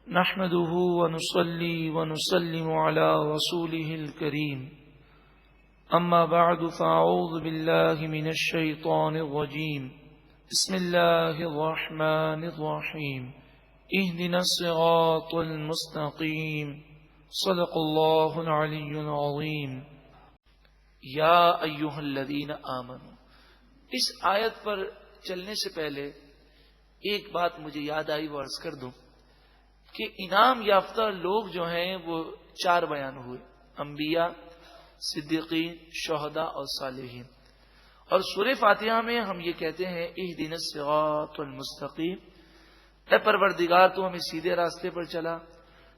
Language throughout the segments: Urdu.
نحمده ونصلي ونسلم على رسوله الكريم أما بعد فأعوذ بالله من الشيطان الرجيم بسم الله الرحمن الرحيم اهدنا الصراط المستقيم صدق الله العلي العظيم یا ایھا الذین آمنوا. اس آیت پر چلنے سے پہلے ایک بات مجھے یاد آئی، وہ عرض کر دوں کہ انعام یافتہ لوگ جو ہیں وہ 4 بیان ہوئے: انبیاء، صدیقین، شہداء اور صالحین. اور سورہ فاتحہ میں ہم یہ کہتے ہیں اہدنا الصراط المستقیم، اے پروردگار تو ہمیں سیدھے راستے پر چلا.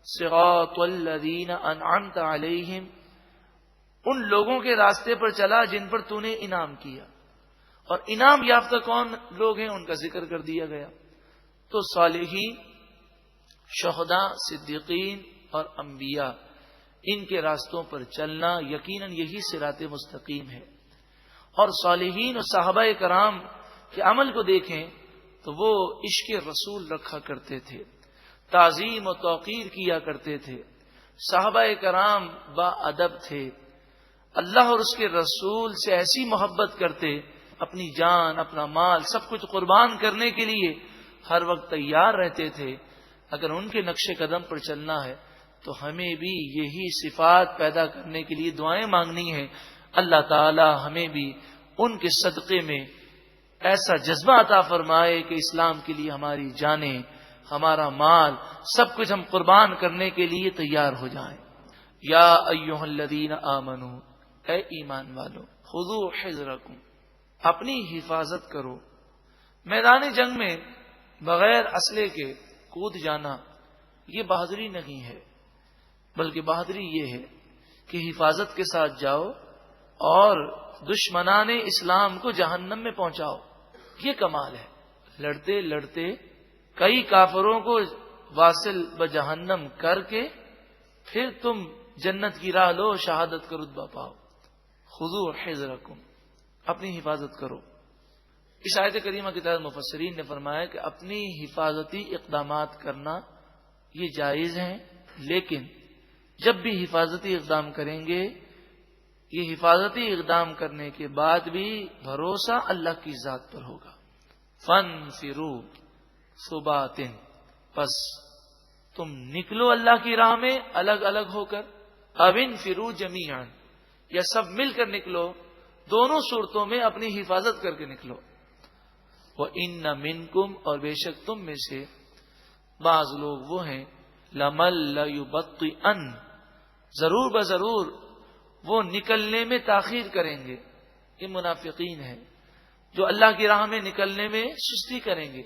صراط الذین انعمت علیہم، ان لوگوں کے راستے پر چلا جن پر تو نے انعام کیا. اور انعام یافتہ کون لوگ ہیں ان کا ذکر کر دیا گیا. تو صالحین، شہداء، صدیقین اور انبیاء، ان کے راستوں پر چلنا یقیناً یہی صراط مستقیم ہے. اور صالحین اور صحابہ کرام کے عمل کو دیکھیں تو وہ عشق رسول رکھا کرتے تھے، تعظیم و توقیر کیا کرتے تھے. صحابہ کرام با ادب تھے، اللہ اور اس کے رسول سے ایسی محبت کرتے، اپنی جان، اپنا مال، سب کچھ قربان کرنے کے لیے ہر وقت تیار رہتے تھے. اگر ان کے نقش قدم پر چلنا ہے تو ہمیں بھی یہی صفات پیدا کرنے کے لیے دعائیں مانگنی ہیں. اللہ تعالی ہمیں بھی ان کے صدقے میں ایسا جذبہ عطا فرمائے کہ اسلام کے لیے ہماری جانیں، ہمارا مال، سب کچھ ہم قربان کرنے کے لیے تیار ہو جائیں. یا ایھا الذین آمنو، اے ایمان والو، خذوا حذرکم، اپنی حفاظت کرو. میدان جنگ میں بغیر اسلحے کے کود جانا یہ بہادری نہیں ہے، بلکہ بہادری یہ ہے کہ حفاظت کے ساتھ جاؤ اور دشمنان اسلام کو جہنم میں پہنچاؤ. یہ کمال ہے. لڑتے لڑتے کئی کافروں کو واصل بجہنم کر کے پھر تم جنت کی راہ لو، شہادت کا رتبہ پاؤ. خذوا حذرکم، اپنی حفاظت کرو. اس آیت کریمہ کے تحت مفسرین نے فرمایا کہ اپنی حفاظتی اقدامات کرنا یہ جائز ہیں، لیکن جب بھی حفاظتی اقدام کریں گے، یہ حفاظتی اقدام کرنے کے بعد بھی بھروسہ اللہ کی ذات پر ہوگا. فانفروا ثبات، پس تم نکلو اللہ کی راہ میں الگ الگ ہو کر. اب انفروا جمیعا، یا سب مل کر نکلو. دونوں صورتوں میں اپنی حفاظت کر کے نکلو. وَإِنَّ مِنْكُمْ، اور بے شک تم میں سے بعض لوگ وہ ہیں، لَمَن لَيُبَطِّئَنَّ، ضرور بضرور وہ نکلنے میں تاخیر کریں گے. یہ منافقین ہیں جو اللہ کی راہ میں نکلنے میں سستی کریں گے.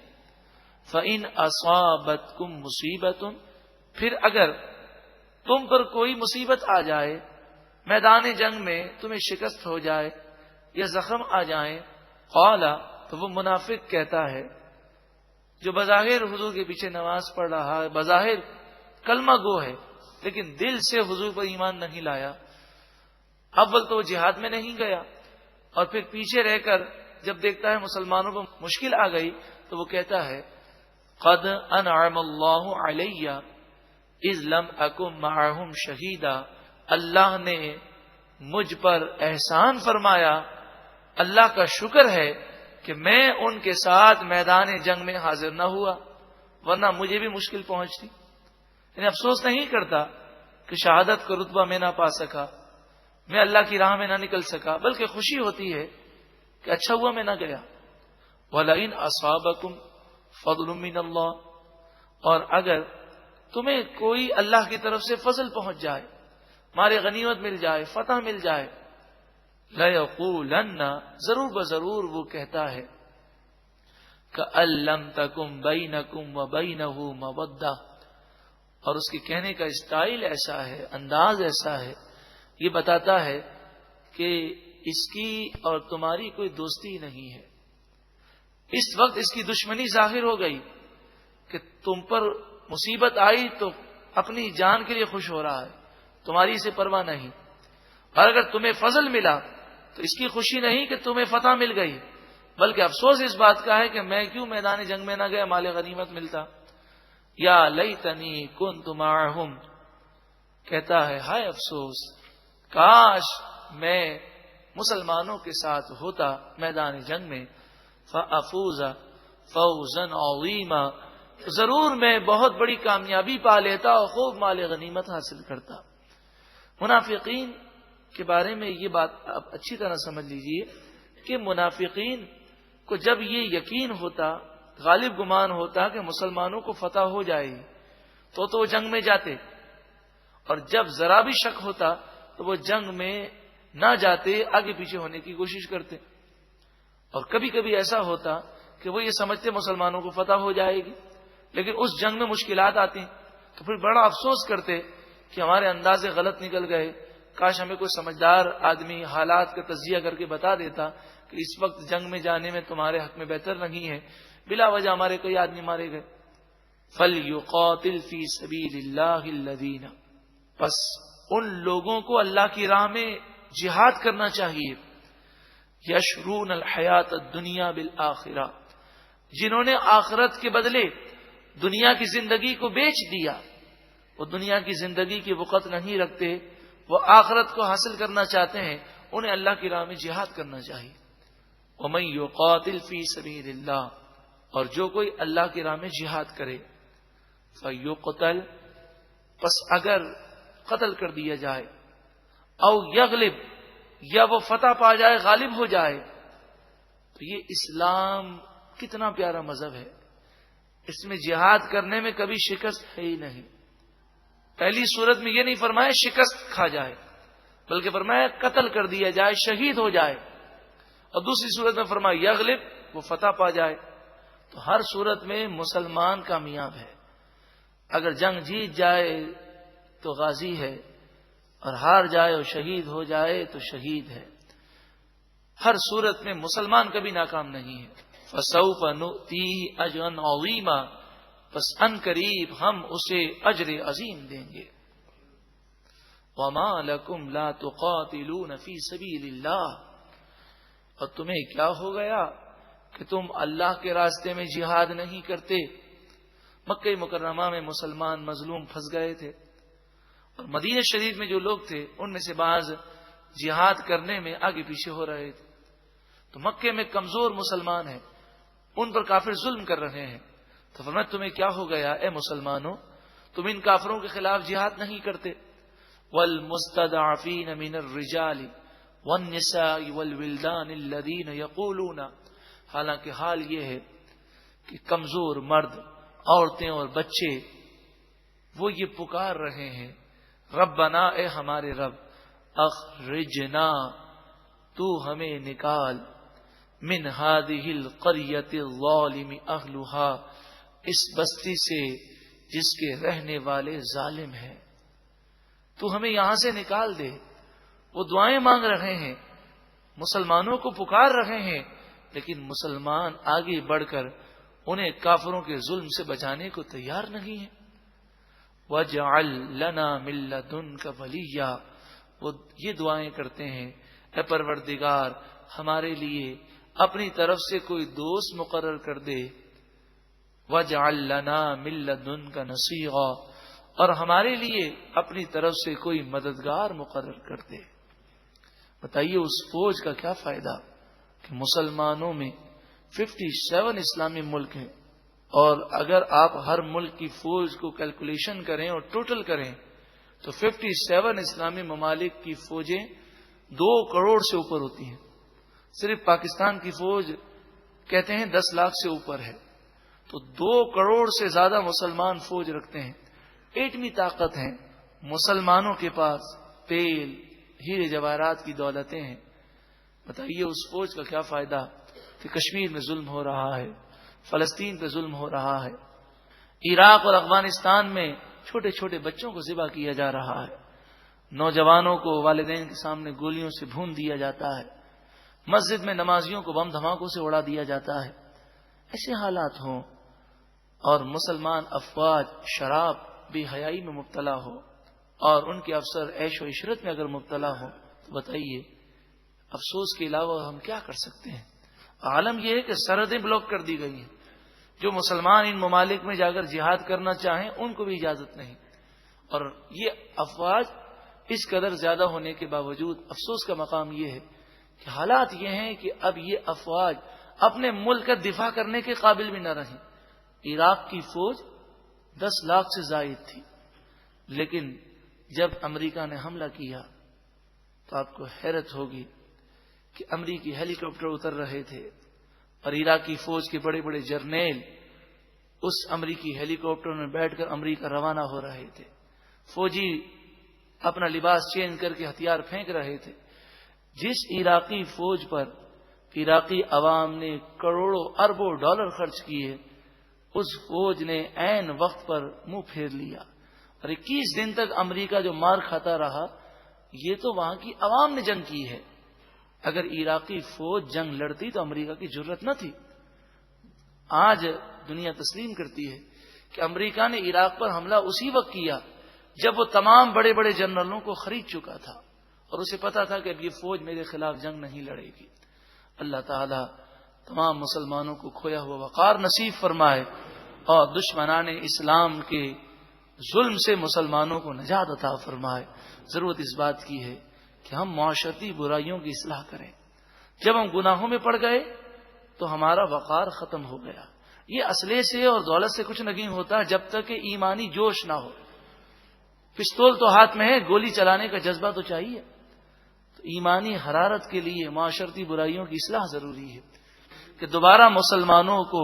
فَإِنْ أَصَابَتْكُمْ مُصِيبَةٌ، پھر اگر تم پر کوئی مصیبت آ جائے، میدان جنگ میں تمہیں شکست ہو جائے یا زخم آ جائیں، قَالَ، تو وہ منافق کہتا ہے جو بظاہر حضور کے پیچھے نماز پڑھ رہا ہے، بظاہر کلمہ گو ہے، لیکن دل سے حضور پر ایمان نہیں لایا. اول تو وہ جہاد میں نہیں گیا، اور پھر پیچھے رہ کر جب دیکھتا ہے مسلمانوں پر مشکل آ گئی تو وہ کہتا ہے قد انعم اللہ علی اذ لم اکن معہم شہیدا، اللہ نے مجھ پر احسان فرمایا، اللہ کا شکر ہے کہ میں ان کے ساتھ میدان جنگ میں حاضر نہ ہوا، ورنہ مجھے بھی مشکل پہنچتی. یعنی افسوس نہیں کرتا کہ شہادت کا رتبہ میں نہ پا سکا، میں اللہ کی راہ میں نہ نکل سکا، بلکہ خوشی ہوتی ہے کہ اچھا ہوا میں نہ گیا. وَلَئِنْ أَصَابَكُمْ فَضْلٌ مِّنَ اللَّهِ، اور اگر تمہیں کوئی اللہ کی طرف سے فضل پہنچ جائے، مال غنیمت مل جائے، فتح مل جائے، لَيَقُولَنَّ، ضرور بضرور وہ کہتا ہے كَأَن لَّمْ تَكُن بَيْنَكُمْ وَبَيْنَهُ مَوَدَّةٌ، اور اس کے کہنے کا اسٹائل ایسا ہے، انداز ایسا ہے، یہ بتاتا ہے کہ اس کی اور تمہاری کوئی دوستی نہیں ہے. اس وقت اس کی دشمنی ظاہر ہو گئی کہ تم پر مصیبت آئی تو اپنی جان کے لیے خوش ہو رہا ہے، تمہاری اسے پرواہ نہیں. اور اگر تمہیں فضل ملا تو اس کی خوشی نہیں کہ تمہیں فتح مل گئی، بلکہ افسوس اس بات کا ہے کہ میں کیوں میدان جنگ میں نہ گیا، مال غنیمت ملتا. یا لیتنی کنت معہم، کہتا ہے ہائے افسوس، کاش میں مسلمانوں کے ساتھ ہوتا میدان جنگ میں، فافوز فوزا عظیما، ضرور میں بہت بڑی کامیابی پا لیتا اور خوب مال غنیمت حاصل کرتا۔ منافقین کے بارے میں یہ بات آپ اچھی طرح سمجھ لیجئے کہ منافقین کو جب یہ یقین ہوتا، غالب گمان ہوتا کہ مسلمانوں کو فتح ہو جائے گی تو وہ جنگ میں جاتے، اور جب ذرا بھی شک ہوتا تو وہ جنگ میں نہ جاتے، آگے پیچھے ہونے کی کوشش کرتے۔ اور کبھی کبھی ایسا ہوتا کہ وہ یہ سمجھتے مسلمانوں کو فتح ہو جائے گی، لیکن اس جنگ میں مشکلات آتی تو پھر بڑا افسوس کرتے کہ ہمارے اندازے غلط نکل گئے، کاش ہمیں کوئی سمجھدار آدمی حالات کا تجزیہ کر کے بتا دیتا کہ اس وقت جنگ میں جانے میں تمہارے حق میں بہتر نہیں ہے، بلا وجہ ہمارے کئی آدمی مارے گئے۔ فَلْيُقَاتِلْ فِي سَبِيلِ اللَّهِ الَّذِينَ، بس ان لوگوں کو اللہ کی راہ میں جہاد کرنا چاہیے، یشرون الحیات الدنیا بالآخرہ، جنہوں نے آخرت کے بدلے دنیا کی زندگی کو بیچ دیا، وہ دنیا کی زندگی کی وقت نہیں رکھتے، وہ آخرت کو حاصل کرنا چاہتے ہیں، انہیں اللہ کی راہ میں جہاد کرنا چاہیے۔ وَمَن يُقَاتِلْ فِي سَبِيلِ اللَّهِ، اور جو کوئی اللہ کی راہ میں جہاد کرے، فَيُقْتَلْ، پس اگر قتل کر دیا جائے، او یغلب، یا وہ فتح پا جائے، غالب ہو جائے، تو یہ اسلام کتنا پیارا مذہب ہے، اس میں جہاد کرنے میں کبھی شکست ہے ہی نہیں۔ پہلی صورت میں یہ نہیں فرمایا شکست کھا جائے، بلکہ فرمایا قتل کر دیا جائے، شہید ہو جائے، اور دوسری صورت میں فرمایا یغلب، وہ فتح پا جائے۔ تو ہر صورت میں مسلمان کامیاب ہے، اگر جنگ جیت جائے تو غازی ہے، اور ہار جائے اور شہید ہو جائے تو شہید ہے۔ ہر صورت میں مسلمان کبھی ناکام نہیں ہے۔ فَسَوْفَ نُؤْتِيهِ أَجْرًا عَظِيمًا، بس ان قریب ہم اسے اجر عظیم دیں گے۔ وَمَا لَكُمْ لَا تُقَاتِلُونَ فِي سَبِيلِ اللَّهِ، اور تمہیں کیا ہو گیا کہ تم اللہ کے راستے میں جہاد نہیں کرتے؟ مکہ مکرمہ میں مسلمان مظلوم پھنس گئے تھے، اور مدینہ شریف میں جو لوگ تھے ان میں سے بعض جہاد کرنے میں آگے پیچھے ہو رہے تھے۔ تو مکے میں کمزور مسلمان ہیں، ان پر کافر ظلم کر رہے ہیں، تو فرمایا تمہیں کیا ہو گیا اے مسلمانوں، تم ان کافروں کے خلاف جہاد نہیں کرتے؟ وَالْمُسْتَضْعَفِينَ مِنَ الرِّجَالِ وَالنِّسَاءِ وَالْوِلْدَانِ الَّذِينَ يَقُولُونَ، حالانکہ حال یہ ہے کہ کمزور مرد، عورتیں اور بچے وہ یہ پکار رہے ہیں، ربنا، اے ہمارے رب، اخرجنا، تو ہمیں نکال، من هذه القرية الظالم اهلها، اس بستی سے جس کے رہنے والے ظالم ہیں، تو ہمیں یہاں سے نکال دے۔ وہ دعائیں مانگ رہے ہیں، مسلمانوں کو پکار رہے ہیں، لیکن مسلمان آگے بڑھ کر انہیں کافروں کے ظلم سے بچانے کو تیار نہیں ہے۔ وَاجْعَلْ لَنَا مِن لَّدُنْكَ وَلِيًّا، وہ یہ دعائیں کرتے ہیں، اے پروردگار ہمارے لیے اپنی طرف سے کوئی دوست مقرر کر دے۔ وَاجْعَلْ لَنَا مِن لَّدُنْكَ نَصِيرًا، اور ہمارے لیے اپنی طرف سے کوئی مددگار مقرر کر دے۔ بتائیے اس فوج کا کیا فائدہ کہ مسلمانوں میں 57 اسلامی ملک ہیں، اور اگر آپ ہر ملک کی فوج کو کیلکولیشن کریں اور ٹوٹل کریں تو 57 اسلامی ممالک کی فوجیں 2 کروڑ سے اوپر ہوتی ہیں۔ صرف پاکستان کی فوج کہتے ہیں 10 لاکھ سے اوپر ہے، تو 2 کروڑ سے زیادہ مسلمان فوج رکھتے ہیں۔ ایٹمی طاقت ہے مسلمانوں کے پاس، تیل، ہیرے جواہرات کی دولتیں ہیں۔ بتائیے اس فوج کا کیا فائدہ کہ کشمیر میں ظلم ہو رہا ہے، فلسطین پہ ظلم ہو رہا ہے، عراق اور افغانستان میں چھوٹے چھوٹے بچوں کو ذبح کیا جا رہا ہے، نوجوانوں کو والدین کے سامنے گولیوں سے بھون دیا جاتا ہے، مسجد میں نمازیوں کو بم دھماکوں سے اڑا دیا جاتا ہے۔ ایسے حالات ہوں اور مسلمان افواج شراب بے حیائی میں مبتلا ہو اور ان کے افسر عیش و عشرت میں اگر مبتلا ہو، تو بتائیے افسوس کے علاوہ ہم کیا کر سکتے ہیں؟ عالم یہ ہے کہ سرحدیں بلاک کر دی گئی ہیں، جو مسلمان ان ممالک میں جا کر جہاد کرنا چاہیں ان کو بھی اجازت نہیں. اور یہ افواج اس قدر زیادہ ہونے کے باوجود افسوس کا مقام یہ ہے کہ حالات یہ ہیں کہ اب یہ افواج اپنے ملک کا دفاع کرنے کے قابل بھی نہ رہیں. عراق کی فوج 10 لاکھ سے زائد تھی، لیکن جب امریکہ نے حملہ کیا تو آپ کو حیرت ہوگی کہ امریکی ہیلی کاپٹر اتر رہے تھے اور عراقی فوج کے بڑے بڑے جرنیل اس امریکی ہیلی کاپٹر میں بیٹھ کر امریکہ روانہ ہو رہے تھے. فوجی اپنا لباس چینج کر کے ہتھیار پھینک رہے تھے. جس عراقی فوج پر عراقی عوام نے کروڑوں اربوں ڈالر خرچ کیے، اس فوج نے عین وقت پر منہ پھیر لیا اور 21 دن تک امریکہ جو مار کھاتا رہا، یہ تو وہاں کی عوام نے جنگ کی ہے. اگر عراقی فوج جنگ لڑتی تو امریکہ کی جرت نہ تھی. آج دنیا تسلیم کرتی ہے کہ امریکہ نے عراق پر حملہ اسی وقت کیا جب وہ تمام بڑے بڑے جنرلوں کو خرید چکا تھا اور اسے پتا تھا کہ اب یہ فوج میرے خلاف جنگ نہیں لڑے گی. اللہ تعالی تمام مسلمانوں کو کھویا ہوا وقار نصیب فرمائے اور دشمنان اسلام کے ظلم سے مسلمانوں کو نجات عطا فرمائے. ضرورت اس بات کی ہے کہ ہم معاشرتی برائیوں کی اصلاح کریں. جب ہم گناہوں میں پڑ گئے تو ہمارا وقار ختم ہو گیا. یہ اسلحے سے اور دولت سے کچھ نہیں ہوتا جب تک کہ ایمانی جوش نہ ہو. پستول تو ہاتھ میں ہے، گولی چلانے کا جذبہ تو چاہیے. تو ایمانی حرارت کے لیے معاشرتی برائیوں کی اصلاح ضروری ہے کہ دوبارہ مسلمانوں کو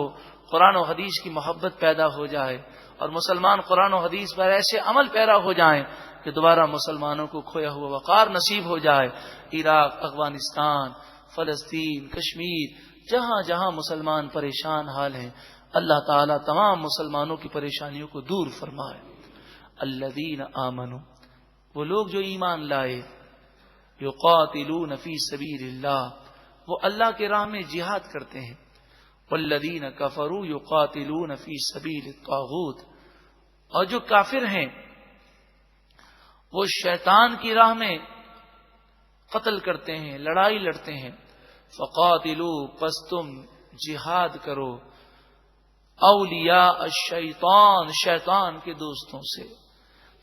قرآن و حدیث کی محبت پیدا ہو جائے اور مسلمان قرآن و حدیث پر ایسے عمل پیرا ہو جائیں کہ دوبارہ مسلمانوں کو کھویا ہوا وقار نصیب ہو جائے. عراق، افغانستان، فلسطین، کشمیر، جہاں جہاں مسلمان پریشان حال ہیں، اللہ تعالیٰ تمام مسلمانوں کی پریشانیوں کو دور فرمائے. الذین آمنوا، وہ لوگ جو ایمان لائے، یقاتلون فی سبیل اللہ، وہ اللہ کے راہ میں جہاد کرتے ہیں. والذین کفروا یقاتلون فی سبیل الطاغوت، اور جو کافر ہیں وہ شیطان کی راہ میں قتل کرتے ہیں، لڑائی لڑتے ہیں. فقاتلوا، پس تم جہاد کرو، اولیاء الشیطان، شیطان کے دوستوں سے.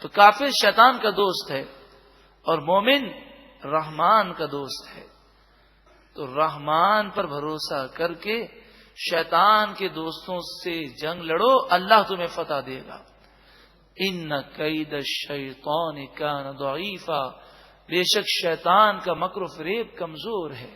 تو کافر شیطان کا دوست ہے اور مومن رحمان کا دوست ہے. تو رحمان پر بھروسہ کر کے شیطان کے دوستوں سے جنگ لڑو، اللہ تمہیں فتح دے گا. ان کید الشیطان کان ضعیفا، بے شک شیطان کا مکر و فریب کمزور ہے.